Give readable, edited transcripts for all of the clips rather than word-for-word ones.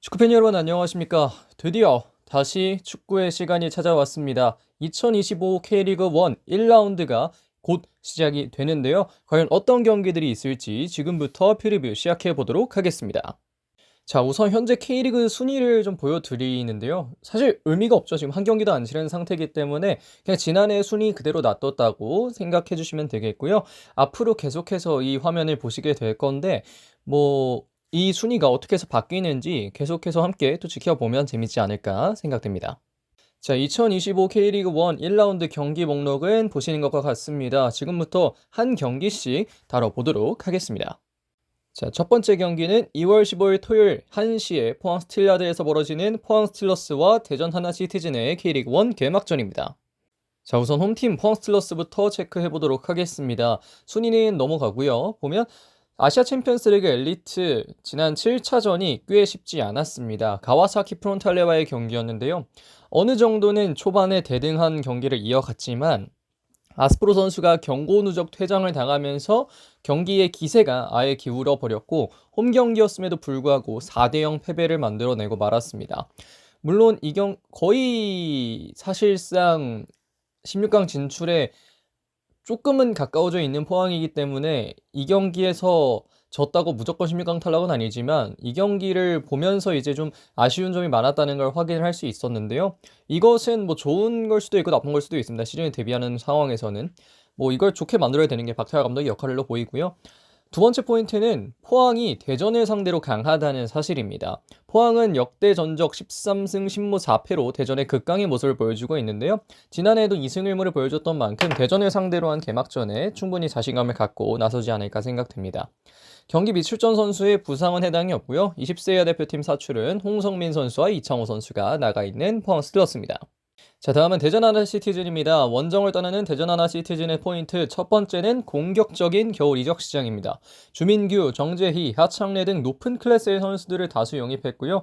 축구팬 여러분 안녕하십니까? 드디어 다시 축구의 시간이 찾아왔습니다. 2025 K리그 1 1라운드가 곧 시작이 되는데요. 과연 어떤 경기들이 있을지 지금부터 프리뷰 시작해 보도록 하겠습니다. 자, 우선 현재 K리그 순위를 좀 보여드리는데요. 사실 의미가 없죠. 지금 한 경기도 안 치른 상태이기 때문에 그냥 지난해 순위 그대로 놔뒀다고 생각해 주시면 되겠고요. 앞으로 계속해서 이 화면을 보시게 될 건데 이 순위가 어떻게 해서 바뀌는지 계속해서 함께 또 지켜보면 재밌지 않을까 생각됩니다. 자, 2025 K리그 1 1라운드 경기 목록은 보시는 것과 같습니다. 지금부터 한 경기씩 다뤄보도록 하겠습니다. 자, 첫 번째 경기는 2월 15일 토요일 1시에 포항 스틸야드에서 벌어지는 포항 스틸러스와 대전 하나 시티즌의 K리그 1 개막전입니다. 자, 우선 홈팀 포항 스틸러스부터 체크해 보도록 하겠습니다. 순위는 넘어가고요. 보면 아시아 챔피언스리그 엘리트 지난 7차전이 꽤 쉽지 않았습니다. 가와사키 프론탈레와의 경기였는데요. 어느 정도는 초반에 대등한 경기를 이어갔지만 아스프로 선수가 경고 누적 퇴장을 당하면서 경기의 기세가 아예 기울어 버렸고 홈 경기였음에도 불구하고 4대0 패배를 만들어내고 말았습니다. 물론 거의 사실상 16강 진출에 조금은 가까워져 있는 포항이기 때문에 이 경기에서 졌다고 무조건 16강 탈락은 아니지만 이 경기를 보면서 이제 좀 아쉬운 점이 많았다는 걸 확인을 할 수 있었는데요. 이것은 좋은 걸 수도 있고 나쁜 걸 수도 있습니다. 시즌에 데뷔하는 상황에서는 이걸 좋게 만들어야 되는 게 박태환 감독의 역할로 보이고요. 두 번째 포인트는 포항이 대전을 상대로 강하다는 사실입니다. 포항은 역대 전적 13승 10무 4패로 대전의 극강의 모습을 보여주고 있는데요. 지난해에도 2승 1무를 보여줬던 만큼 대전을 상대로 한 개막전에 충분히 자신감을 갖고 나서지 않을까 생각됩니다. 경기 및 출전 선수의 부상은 해당이 없고요. 20세 이하 대표팀 사출은 홍성민 선수와 이창호 선수가 나가 있는 포항 스틸러스입니다. 자, 다음은 대전 하나 시티즌입니다. 원정을 떠나는 대전 하나 시티즌의 포인트 첫 번째는 공격적인 겨울 이적 시장입니다. 주민규, 정재희, 하창래 등 높은 클래스의 선수들을 다수 영입했고요.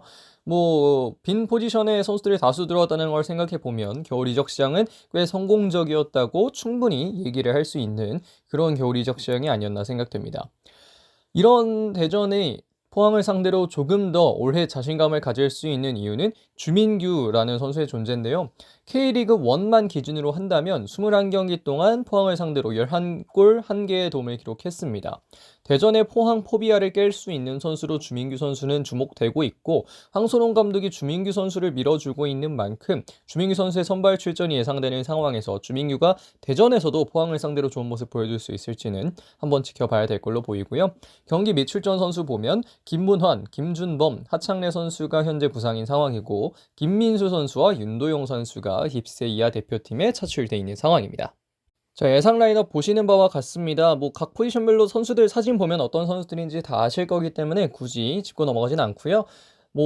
빈 포지션에 선수들이 다수 들어왔다는 걸 생각해 보면 겨울 이적 시장은 꽤 성공적이었다고 충분히 얘기를 할 수 있는 그런 겨울 이적 시장이 아니었나 생각됩니다. 이런 대전의 포항을 상대로 조금 더 올해 자신감을 가질 수 있는 이유는 주민규라는 선수의 존재인데요. K리그 1만 기준으로 한다면 21경기 동안 포항을 상대로 11골 1개의 도움을 기록했습니다. 대전의 포항 포비아를 깰 수 있는 선수로 주민규 선수는 주목되고 있고 황선홍 감독이 주민규 선수를 밀어주고 있는 만큼 주민규 선수의 선발 출전이 예상되는 상황에서 주민규가 대전에서도 포항을 상대로 좋은 모습 보여줄 수 있을지는 한번 지켜봐야 될 걸로 보이고요. 경기 및 출전 선수 보면 김문환, 김준범, 하창래 선수가 현재 부상인 상황이고 김민수 선수와 윤도용 선수가 20세 이하 대표팀에 차출돼 있는 상황입니다. 자, 예상 라인업 보시는 바와 같습니다. 각 포지션별로 선수들 사진 보면 어떤 선수들인지 다 아실 거기 때문에 굳이 짚고 넘어가진 않고요.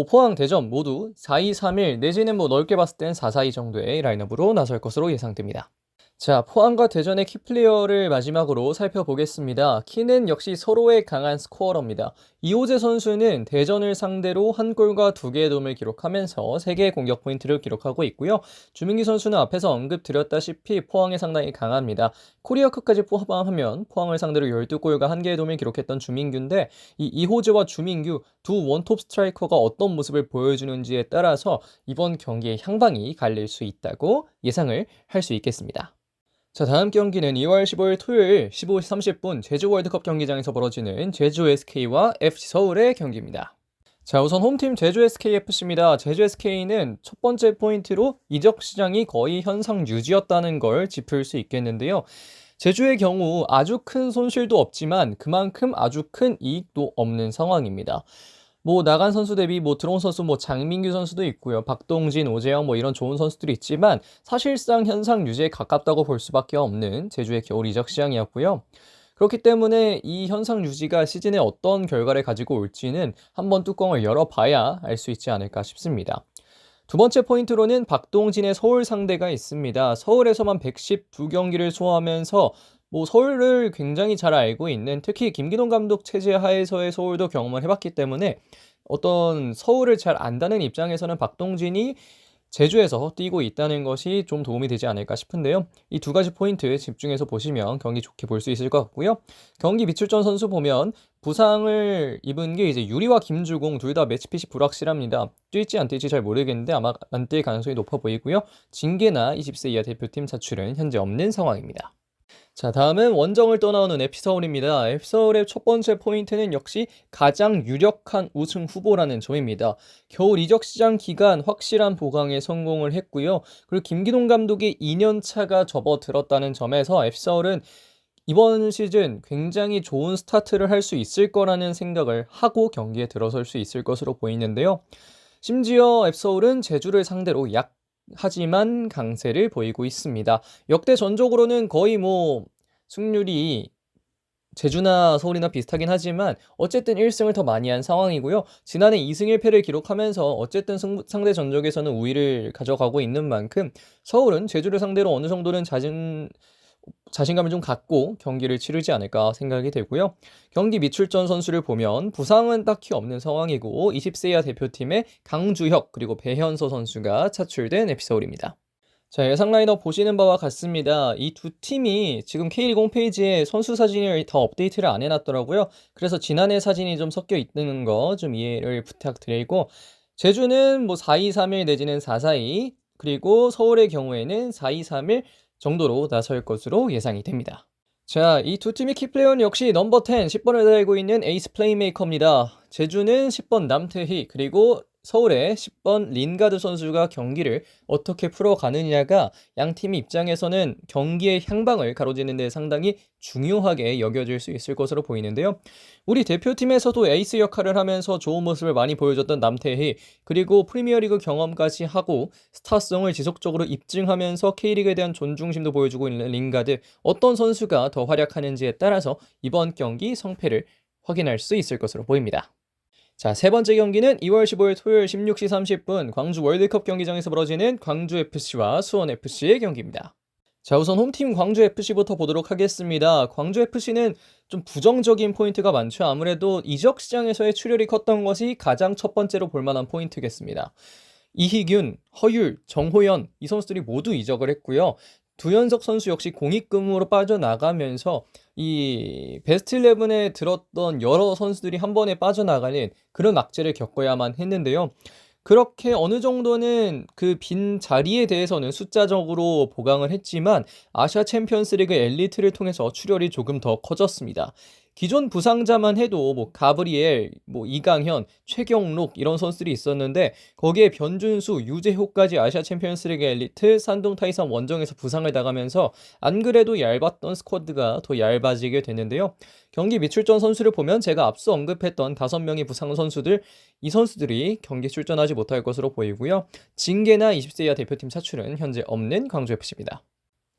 포항, 대전 모두 4-2-3-1 내지는 넓게 봤을 땐 4-4-2 정도의 라인업으로 나설 것으로 예상됩니다. 자, 포항과 대전의 키플레이어를 마지막으로 살펴보겠습니다. 키는 역시 서로의 강한 스코어러입니다. 이호재 선수는 대전을 상대로 한 골과 2개의 도움을 기록하면서 3개의 공격 포인트를 기록하고 있고요. 주민기 선수는 앞에서 언급드렸다시피 포항에 상당히 강합니다. 코리아컵까지 포함하면 포항을 상대로 12골과 1개의 도움을 기록했던 주민규인데 이 이호재와 주민규 두 원톱 스트라이커가 어떤 모습을 보여주는지에 따라서 이번 경기의 향방이 갈릴 수 있다고 예상을 할 수 있겠습니다. 자, 다음 경기는 2월 15일 토요일 15시 30분 제주 월드컵 경기장에서 벌어지는 제주 SK와 FC 서울의 경기입니다. 자, 우선 홈팀 제주 SKFC입니다. 제주 SK는 첫 번째 포인트로 이적 시장이 거의 현상 유지였다는 걸 짚을 수 있겠는데요. 제주의 경우 아주 큰 손실도 없지만 그만큼 아주 큰 이익도 없는 상황입니다. 나간 선수 대비 들어온 선수 장민규 선수도 있고요. 박동진, 오재영 이런 좋은 선수들이 있지만 사실상 현상 유지에 가깝다고 볼 수밖에 없는 제주의 겨울 이적 시장이었고요. 그렇기 때문에 이 현상 유지가 시즌에 어떤 결과를 가지고 올지는 한번 뚜껑을 열어봐야 알 수 있지 않을까 싶습니다. 두 번째 포인트로는 박동진의 서울 상대가 있습니다. 서울에서만 112경기를 소화하면서 서울을 굉장히 잘 알고 있는 특히 김기동 감독 체제 하에서의 서울도 경험을 해봤기 때문에 어떤 서울을 잘 안다는 입장에서는 박동진이 제주에서 뛰고 있다는 것이 좀 도움이 되지 않을까 싶은데요. 이 두 가지 포인트 집중해서 보시면 경기 좋게 볼 수 있을 것 같고요. 경기 미출전 선수 보면 부상을 입은 게 이제 유리와 김주공 둘 다 매치핏이 불확실합니다. 뛸지 안 뛸지 잘 모르겠는데 아마 안 뛸 가능성이 높아 보이고요. 징계나 20세 이하 대표팀 차출은 현재 없는 상황입니다. 자, 다음은 원정을 떠나오는 FC서울입니다. FC서울의 첫 번째 포인트는 역시 가장 유력한 우승 후보라는 점입니다. 겨울 이적 시장 기간 확실한 보강에 성공을 했고요. 그리고 김기동 감독의 2년 차가 접어들었다는 점에서 FC서울은 이번 시즌 굉장히 좋은 스타트를 할 수 있을 거라는 생각을 하고 경기에 들어설 수 있을 것으로 보이는데요. 심지어 FC서울은 제주를 상대로 하지만 강세를 보이고 있습니다. 역대 전적으로는 거의 승률이 제주나 서울이나 비슷하긴 하지만 어쨌든 1승을 더 많이 한 상황이고요. 지난해 2승 1패를 기록하면서 어쨌든 상대 전적에서는 우위를 가져가고 있는 만큼 서울은 제주를 상대로 어느 정도는 자신감을 좀 갖고 경기를 치르지 않을까 생각이 되고요. 경기 미출전 선수를 보면 부상은 딱히 없는 상황이고 20세 이하 대표팀의 강주혁 그리고 배현서 선수가 차출된 FC서울입니다. 자, 예상 라인업 보시는 바와 같습니다. 이 두 팀이 지금 K리그 홈페이지에 선수 사진을 더 업데이트를 안 해놨더라고요. 그래서 지난해 사진이 좀 섞여 있는 거 좀 이해를 부탁드리고, 제주는 4-2-3-1 내지는 4-4-2, 그리고 서울의 경우에는 4-2-3-1 정도로 나설 것으로 예상이 됩니다. 자, 이 두 팀의 키플레이어는 역시 넘버 10, 10번을 달고 있는 에이스 플레이메이커입니다. 제주는 10번 남태희, 그리고 서울의 10번 린가드 선수가 경기를 어떻게 풀어가느냐가 양 팀의 입장에서는 경기의 향방을 가로지는 데 상당히 중요하게 여겨질 수 있을 것으로 보이는데요. 우리 대표팀에서도 에이스 역할을 하면서 좋은 모습을 많이 보여줬던 남태희, 그리고 프리미어리그 경험까지 하고 스타성을 지속적으로 입증하면서 K리그에 대한 존중심도 보여주고 있는 린가드, 어떤 선수가 더 활약하는지에 따라서 이번 경기 성패를 확인할 수 있을 것으로 보입니다. 자, 세 번째 경기는 2월 15일 토요일 16시 30분 광주 월드컵 경기장에서 벌어지는 광주FC와 수원FC의 경기입니다. 자, 우선 홈팀 광주FC부터 보도록 하겠습니다. 광주FC는 좀 부정적인 포인트가 많죠. 아무래도 이적 시장에서의 출혈이 컸던 것이 가장 첫 번째로 볼만한 포인트겠습니다. 이희균, 허율, 정호연 이 선수들이 모두 이적을 했고요. 두현석 선수 역시 공익금으로 빠져나가면서 이 베스트 11에 들었던 여러 선수들이 한 번에 빠져나가는 그런 악재를 겪어야만 했는데요. 그렇게 어느 정도는 그 빈 자리에 대해서는 숫자적으로 보강을 했지만 아시아 챔피언스리그 엘리트를 통해서 출혈이 조금 더 커졌습니다. 기존 부상자만 해도 가브리엘, 이강현, 최경록 이런 선수들이 있었는데 거기에 변준수, 유재호까지 아시아 챔피언스리그 엘리트 산동 타이산 원정에서 부상을 당하면서 안 그래도 얇았던 스쿼드가 더 얇아지게 되는데요. 경기 미출전 선수를 보면 제가 앞서 언급했던 5명의 부상 선수들, 이 선수들이 경기 출전하지 못할 것으로 보이고요. 징계나 20세 이하 대표팀 차출은 현재 없는 광주FC입니다.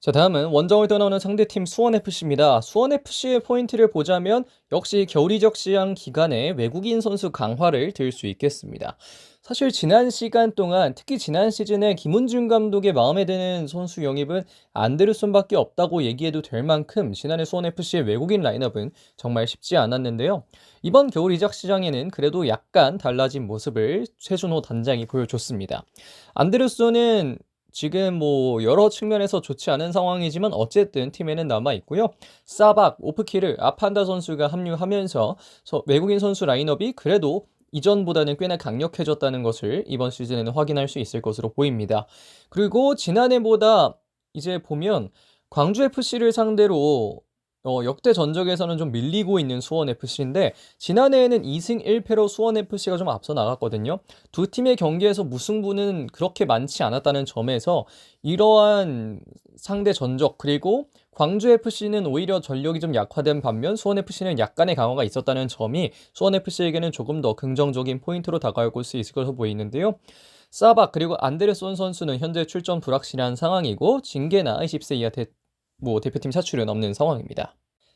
자, 다음은 원정을 떠나오는 상대팀 수원FC입니다. 수원FC의 포인트를 보자면 역시 겨울 이적 시장 기간에 외국인 선수 강화를 들 수 있겠습니다. 사실 지난 시간 동안 특히 지난 시즌에 김은중 감독의 마음에 드는 선수 영입은 안데르손밖에 없다고 얘기해도 될 만큼 지난해 수원FC의 외국인 라인업은 정말 쉽지 않았는데요. 이번 겨울 이적 시장에는 그래도 약간 달라진 모습을 최준호 단장이 보여줬습니다. 안데르손은 지금 여러 측면에서 좋지 않은 상황이지만 어쨌든 팀에는 남아있고요. 사박, 오프키르, 아판다 선수가 합류하면서 외국인 선수 라인업이 그래도 이전보다는 꽤나 강력해졌다는 것을 이번 시즌에는 확인할 수 있을 것으로 보입니다. 그리고 지난해보다 이제 보면 광주FC를 상대로 역대 전적에서는 좀 밀리고 있는 수원FC인데 지난해에는 2승 1패로 수원FC가 좀 앞서 나갔거든요. 두 팀의 경기에서 무승부는 그렇게 많지 않았다는 점에서 이러한 상대 전적, 그리고 광주FC는 오히려 전력이 좀 약화된 반면 수원FC는 약간의 강화가 있었다는 점이 수원FC에게는 조금 더 긍정적인 포인트로 다가올 수 있을 것으로 보이는데요. 사박 그리고 안데르손 선수는 현재 출전 불확실한 상황이고 징계나 20세 이하 대표팀 차출은 없는 상황입니다.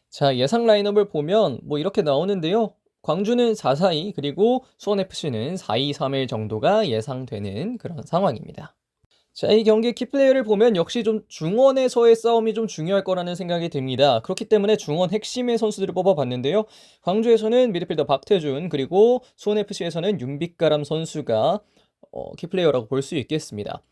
자, 예상 라인업을 보면 이렇게 나오는데요. 광주는 4-4-2 그리고 수원FC는 4-2-3-1 정도가 예상되는 그런 상황입니다. 자, 이 경기 키플레이어를 보면 역시 좀 중원에서의 싸움이 좀 중요할 거라는 생각이 듭니다. 그렇기 때문에 중원 핵심의 선수들을 뽑아봤는데요. 광주에서는 미드필더 박태준, 그리고 수원FC에서는 윤빛가람 선수가 키플레이어라고 볼 수 있겠습니다.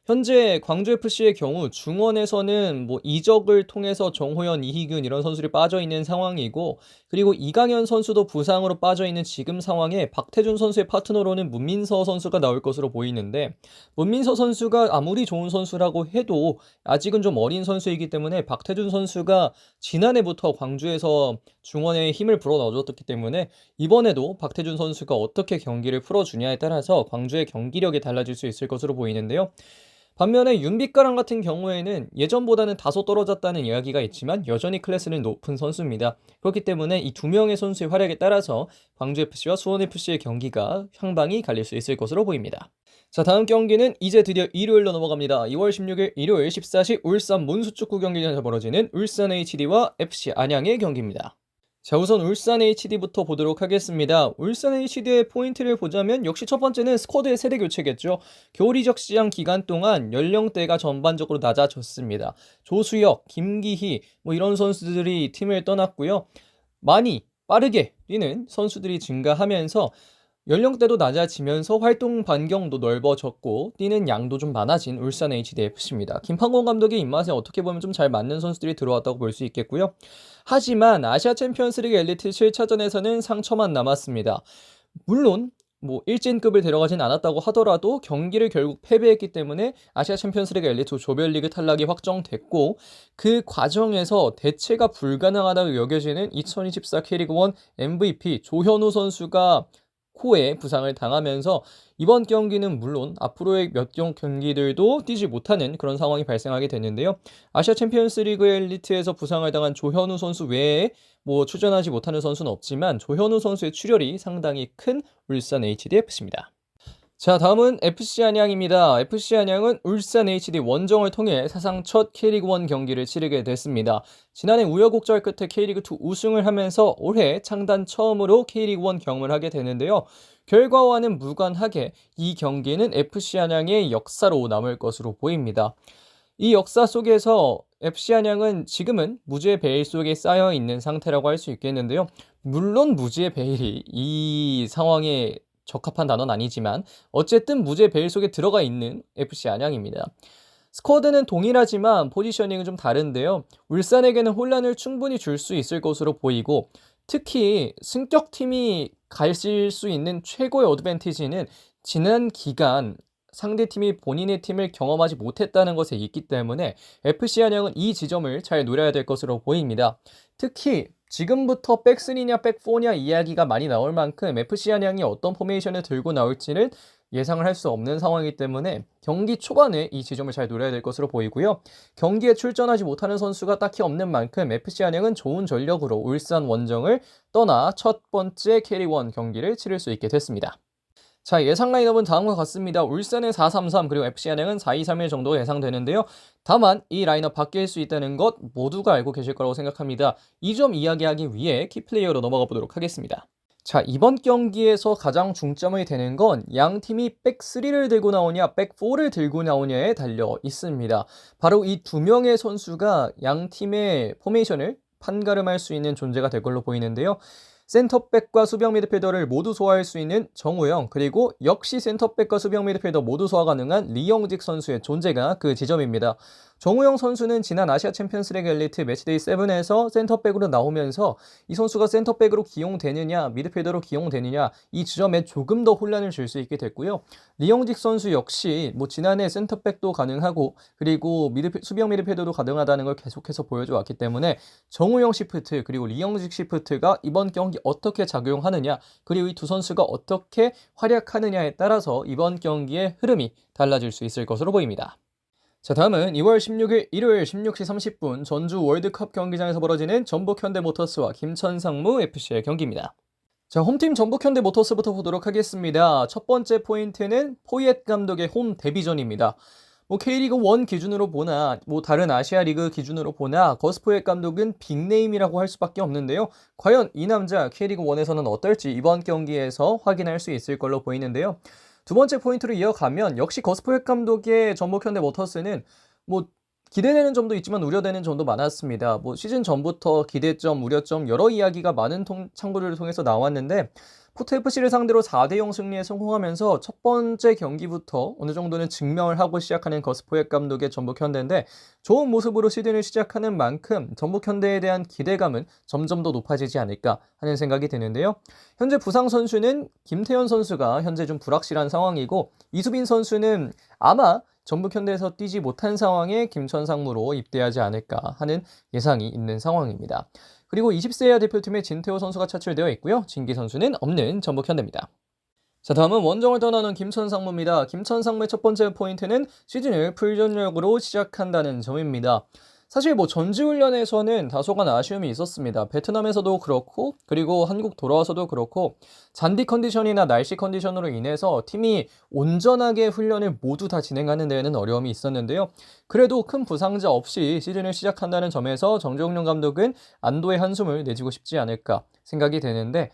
현재 광주FC의 경우 중원에서는 뭐 이적을 통해서 정호연, 이희균 이런 선수들이 빠져 있는 상황이고, 그리고 이강현 선수도 부상으로 빠져 있는 지금 상황에 박태준 선수의 파트너로는 문민서 선수가 나올 것으로 보이는데, 문민서 선수가 아무리 좋은 선수라고 해도 아직은 좀 어린 선수이기 때문에 박태준 선수가 지난해부터 광주에서 중원에 힘을 불어 넣어줬기 때문에 이번에도 박태준 선수가 어떻게 경기를 풀어주냐에 따라서 광주의 경기력이 달라질 수 있을 것으로 보이는데요. 반면에 윤빛가람 같은 경우에는 예전보다는 다소 떨어졌다는 이야기가 있지만 여전히 클래스는 높은 선수입니다. 그렇기 때문에 이 두 명의 선수의 활약에 따라서 광주FC와 수원FC의 경기가 향방이 갈릴 수 있을 것으로 보입니다. 자, 다음 경기는 이제 드디어 일요일로 넘어갑니다. 2월 16일 일요일 14시 울산 문수축구 경기장에서 벌어지는 울산 HD와 FC 안양의 경기입니다. 자, 우선 울산 HD부터 보도록 하겠습니다. 울산 HD의 포인트를 보자면 역시 첫 번째는 스쿼드의 세대 교체겠죠. 겨울 이적 시장 기간 동안 연령대가 전반적으로 낮아졌습니다. 조수혁, 김기희 뭐 이런 선수들이 팀을 떠났고요. 많이 빠르게 뛰는 선수들이 증가하면서 연령대도 낮아지면서 활동 반경도 넓어졌고 뛰는 양도 좀 많아진 울산 HDFC입니다. 김판곤 감독의 입맛에 어떻게 보면 좀 잘 맞는 선수들이 들어왔다고 볼 수 있겠고요. 하지만 아시아 챔피언스리그 엘리트 7차전에서는 상처만 남았습니다. 물론 뭐 일진급을 데려가진 않았다고 하더라도 경기를 결국 패배했기 때문에 아시아 챔피언스리그 엘리트 조별리그 탈락이 확정됐고, 그 과정에서 대체가 불가능하다고 여겨지는 2024 K리그1 MVP 조현우 선수가 코에 부상을 당하면서 이번 경기는 물론 앞으로의 몇 경기들도 뛰지 못하는 그런 상황이 발생하게 됐는데요. 아시아 챔피언스 리그 엘리트에서 부상을 당한 조현우 선수 외에 뭐 출전하지 못하는 선수는 없지만 조현우 선수의 출혈이 상당히 큰 울산 HDFC입니다. 자, 다음은 FC 안양입니다. FC 안양은 울산 HD 원정을 통해 사상 첫 K리그1 경기를 치르게 됐습니다. 지난해 우여곡절 끝에 K리그2 우승을 하면서 올해 창단 처음으로 K리그1 경험을 하게 되는데요. 결과와는 무관하게 이 경기는 FC 안양의 역사로 남을 것으로 보입니다. 이 역사 속에서 FC 안양은 지금은 무죄 베일 속에 쌓여 있는 상태라고 할 수 있겠는데요. 물론 무죄 베일이 이 상황에 적합한 단어는 아니지만 어쨌든 무죄 베일 속에 들어가 있는 FC 안양입니다. 스쿼드는 동일하지만 포지셔닝은 좀 다른데요. 울산에게는 혼란을 충분히 줄 수 있을 것으로 보이고, 특히 승격팀이 가질 수 있는 최고의 어드밴티지는 지난 기간 상대팀이 본인의 팀을 경험하지 못했다는 것에 있기 때문에 FC 안양은 이 지점을 잘 노려야 될 것으로 보입니다. 특히 지금부터 백스리냐 백포냐 이야기가 많이 나올 만큼 FC 안양이 어떤 포메이션을 들고 나올지는 예상을 할 수 없는 상황이기 때문에 경기 초반에 이 지점을 잘 노려야 될 것으로 보이고요. 경기에 출전하지 못하는 선수가 딱히 없는 만큼 FC 안양은 좋은 전력으로 울산 원정을 떠나 첫 번째 K리그1 경기를 치를 수 있게 됐습니다. 자, 예상 라인업은 다음과 같습니다. 울산은 4-3-3 그리고 FC 안양은 4-2-3-1 정도 예상되는데요. 다만 이 라인업 바뀔 수 있다는 것 모두가 알고 계실 거라고 생각합니다. 이 점 이야기하기 위해 키플레이어로 넘어가 보도록 하겠습니다. 자, 이번 경기에서 가장 중점이 되는 건 양 팀이 백3를 들고 나오냐 백4를 들고 나오냐에 달려 있습니다. 바로 이 두 명의 선수가 양 팀의 포메이션을 판가름할 수 있는 존재가 될 걸로 보이는데요. 센터백과 수비형 미드필더를 모두 소화할 수 있는 정우영, 그리고 역시 센터백과 수비형 미드필더 모두 소화 가능한 리영직 선수의 존재가 그 지점입니다. 정우영 선수는 지난 아시아 챔피언스리그 엘리트 매치데이 7에서 센터백으로 나오면서 이 선수가 센터백으로 기용되느냐 미드필더로 기용되느냐 이 지점에 조금 더 혼란을 줄 수 있게 됐고요. 리영직 선수 역시 뭐 지난해 센터백도 가능하고 그리고 수비형 미드필더도 가능하다는 걸 계속해서 보여줘 왔기 때문에 정우영 시프트 그리고 리영직 시프트가 이번 경기 어떻게 작용하느냐, 그리고 이 두 선수가 어떻게 활약하느냐에 따라서 이번 경기의 흐름이 달라질 수 있을 것으로 보입니다. 자, 다음은 2월 16일 일요일 16시 30분 전주 월드컵 경기장에서 벌어지는 전북 현대모터스와 김천상무 FC의 경기입니다. 자, 홈팀 전북 현대모터스부터 보도록 하겠습니다. 첫 번째 포인트는 포이엣 감독의 홈 데뷔전입니다. 뭐 K리그 1 기준으로 보나 뭐 다른 아시아 리그 기준으로 보나 거스 포이엣 감독은 빅네임이라고 할 수밖에 없는데요. 과연 이 남자 K리그 1에서는 어떨지 이번 경기에서 확인할 수 있을 걸로 보이는데요. 두 번째 포인트로 이어가면 역시 거스 포이엣 감독의 전북 현대모터스는 뭐 기대되는 점도 있지만 우려되는 점도 많았습니다. 뭐 시즌 전부터 기대점, 우려점 여러 이야기가 많은 창구를 통해서 나왔는데 포트FC를 상대로 4대0 승리에 성공하면서 첫 번째 경기부터 어느 정도는 증명을 하고 시작하는 거스포획 감독의 전북현대인데 좋은 모습으로 시즌을 시작하는 만큼 전북현대에 대한 기대감은 점점 더 높아지지 않을까 하는 생각이 드는데요. 현재 부상 선수는 김태현 선수가 현재 좀 불확실한 상황이고 이수빈 선수는 아마 전북현대에서 뛰지 못한 상황에 김천상무로 입대하지 않을까 하는 예상이 있는 상황입니다. 그리고 20세 이하 대표팀에 진태호 선수가 차출되어 있고요. 진기 선수는 없는 전북현대입니다. 자, 다음은 원정을 떠나는 김천상무입니다. 김천상무의 첫 번째 포인트는 시즌을 풀전력으로 시작한다는 점입니다. 사실 전지훈련에서는 다소간 아쉬움이 있었습니다. 베트남에서도 그렇고 그리고 한국 돌아와서도 그렇고 잔디 컨디션이나 날씨 컨디션으로 인해서 팀이 온전하게 훈련을 모두 다 진행하는 데에는 어려움이 있었는데요. 그래도 큰 부상자 없이 시즌을 시작한다는 점에서 정종용 감독은 안도의 한숨을 내쉬고 싶지 않을까 생각이 되는데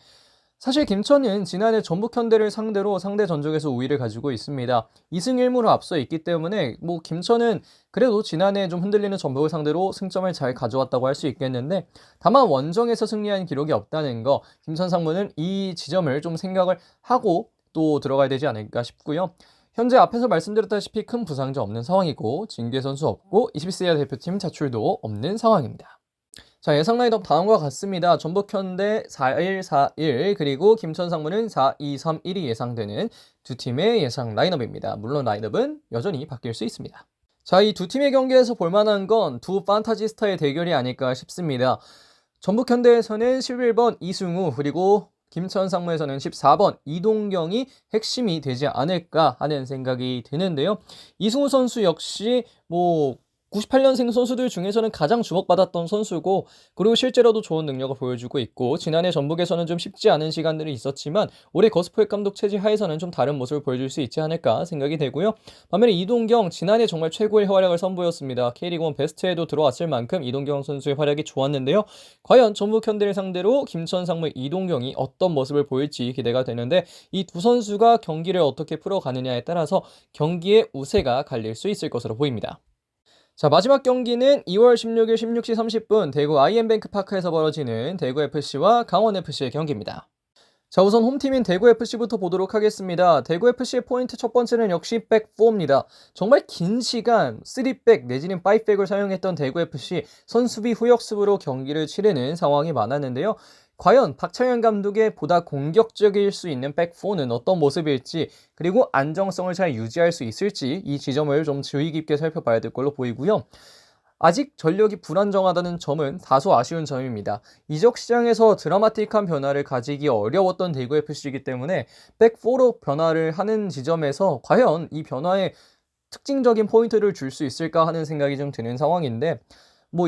사실 김천은 지난해 전북현대를 상대로 상대 전적에서 우위를 가지고 있습니다. 2승 1무로 앞서 있기 때문에 김천은 그래도 지난해 좀 흔들리는 전북을 상대로 승점을 잘 가져왔다고 할 수 있겠는데 다만 원정에서 승리한 기록이 없다는 거 김천 상무는 이 지점을 좀 생각을 하고 또 들어가야 되지 않을까 싶고요. 현재 앞에서 말씀드렸다시피 큰 부상자 없는 상황이고 진규 선수 없고 20세 이하 대표팀 차출도 없는 상황입니다. 자, 예상 라인업 다음과 같습니다. 전북현대 4-1-4-1 그리고 김천상무는 4-2-3-1이 예상되는 두 팀의 예상 라인업입니다. 물론 라인업은 여전히 바뀔 수 있습니다. 자, 이 두 팀의 경기에서 볼만한 건 두 판타지스타의 대결이 아닐까 싶습니다. 전북현대에서는 11번 이승우 그리고 김천상무에서는 14번 이동경이 핵심이 되지 않을까 하는 생각이 드는데요. 이승우 선수 역시 98년생 선수들 중에서는 가장 주목받았던 선수고 그리고 실제로도 좋은 능력을 보여주고 있고 지난해 전북에서는 좀 쉽지 않은 시간들이 있었지만 올해 거스포획 감독 체제 하에서는 좀 다른 모습을 보여줄 수 있지 않을까 생각이 되고요. 반면에 이동경 지난해 정말 최고의 활약을 선보였습니다. K리그1 베스트에도 들어왔을 만큼 이동경 선수의 활약이 좋았는데요. 과연 전북현대를 상대로 김천상무 이동경이 어떤 모습을 보일지 기대가 되는데 이 두 선수가 경기를 어떻게 풀어가느냐에 따라서 경기의 우세가 갈릴 수 있을 것으로 보입니다. 자, 마지막 경기는 2월 16일 16시 30분 대구 IM뱅크파크에서 벌어지는 대구FC와 강원FC의 경기입니다. 자, 우선 홈팀인 대구FC부터 보도록 하겠습니다. 대구FC의 포인트 첫 번째는 역시 백4입니다. 정말 긴 시간 3백 내지는 5백을 사용했던 대구FC 선수비 후역습으로 경기를 치르는 상황이 많았는데요. 과연 박창현 감독의 보다 공격적일 수 있는 백4는 어떤 모습일지 그리고 안정성을 잘 유지할 수 있을지 이 지점을 좀 주의 깊게 살펴봐야 될 걸로 보이고요. 아직 전력이 불안정하다는 점은 다소 아쉬운 점입니다. 이적 시장에서 드라마틱한 변화를 가지기 어려웠던 대구FC이기 때문에 백4로 변화를 하는 지점에서 과연 이 변화에 특징적인 포인트를 줄 수 있을까 하는 생각이 좀 드는 상황인데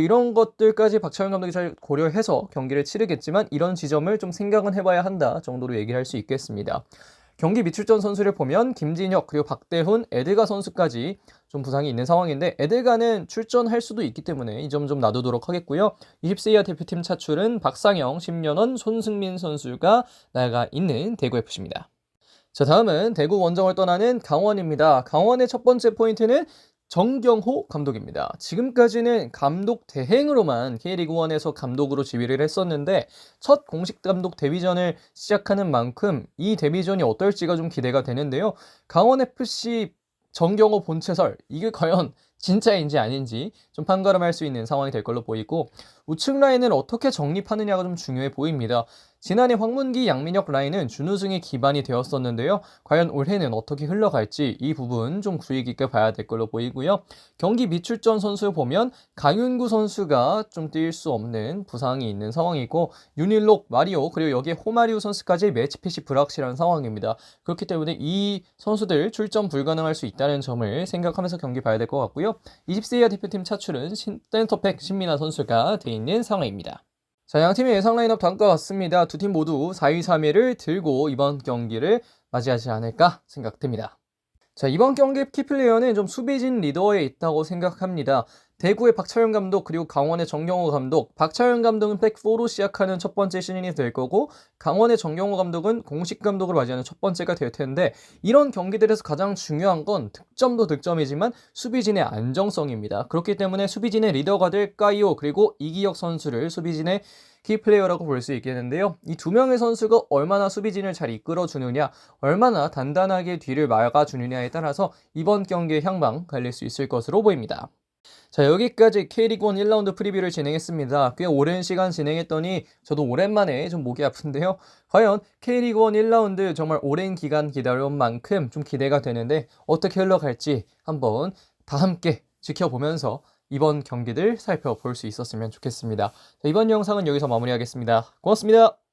이런 것들까지 박찬현 감독이 잘 고려해서 경기를 치르겠지만 이런 지점을 좀 생각은 해봐야 한다 정도로 얘기를 할 수 있겠습니다. 경기 미출전 선수를 보면 김진혁 그리고 박대훈, 에드가 선수까지 좀 부상이 있는 상황인데 에드가는 출전할 수도 있기 때문에 이 점 좀 놔두도록 하겠고요. 20세 이하 대표팀 차출은 박상영, 심연원, 손승민 선수가 나가 있는 대구FC입니다. 자, 다음은 대구 원정을 떠나는 강원입니다. 강원의 첫 번째 포인트는 정경호 감독입니다. 지금까지는 감독 대행으로만 K리그1에서 감독으로 지휘를 했었는데 첫 공식 감독 데뷔전을 시작하는 만큼 이 데뷔전이 어떨지가 좀 기대가 되는데요. 강원FC 정경호 본체설 이게 과연 진짜인지 아닌지 좀 판가름할 수 있는 상황이 될 걸로 보이고 우측 라인을 어떻게 정립하느냐가 좀 중요해 보입니다. 지난해 황문기, 양민혁 라인은 준우승의 기반이 되었었는데요. 과연 올해는 어떻게 흘러갈지 이 부분 좀 주의 깊게 봐야 될 걸로 보이고요. 경기 미출전 선수 보면 강윤구 선수가 좀 뛸 수 없는 부상이 있는 상황이고 윤일록, 마리오 그리고 여기에 호마리우 선수까지 매치핏이 불확실한 상황입니다. 그렇기 때문에 이 선수들 출전 불가능할 수 있다는 점을 생각하면서 경기 봐야 될 것 같고요. 20세 이하 대표팀 차출은 센터백 신민아 선수가 돼 있는 상황입니다. 자, 양팀의 예상 라인업 다음과 같습니다. 두 팀 모두 4-2-3-1을 들고 이번 경기를 맞이하지 않을까 생각됩니다. 자, 이번 경기 키플레이어는 좀 수비진 리더에 있다고 생각합니다. 대구의 박차현 감독 그리고 강원의 정경호 감독. 박차현 감독은 백4로 시작하는 첫 번째 시즌이 될 거고 강원의 정경호 감독은 공식 감독을 맞이하는 첫 번째가 될 텐데 이런 경기들에서 가장 중요한 건 득점도 득점이지만 수비진의 안정성입니다. 그렇기 때문에 수비진의 리더가 될 까이오 그리고 이기혁 선수를 수비진의 키플레이어라고 볼 수 있겠는데요. 이 두 명의 선수가 얼마나 수비진을 잘 이끌어주느냐, 얼마나 단단하게 뒤를 막아주느냐에 따라서 이번 경기의 향방 갈릴 수 있을 것으로 보입니다. 자, 여기까지 K리그1 1라운드 프리뷰를 진행했습니다. 꽤 오랜 시간 진행했더니 저도 오랜만에 좀 목이 아픈데요. 과연 K리그1 1라운드 정말 오랜 기간 기다려온 만큼 좀 기대가 되는데 어떻게 흘러갈지 한번 다 함께 지켜보면서 이번 경기들 살펴볼 수 있었으면 좋겠습니다. 자, 이번 영상은 여기서 마무리하겠습니다. 고맙습니다.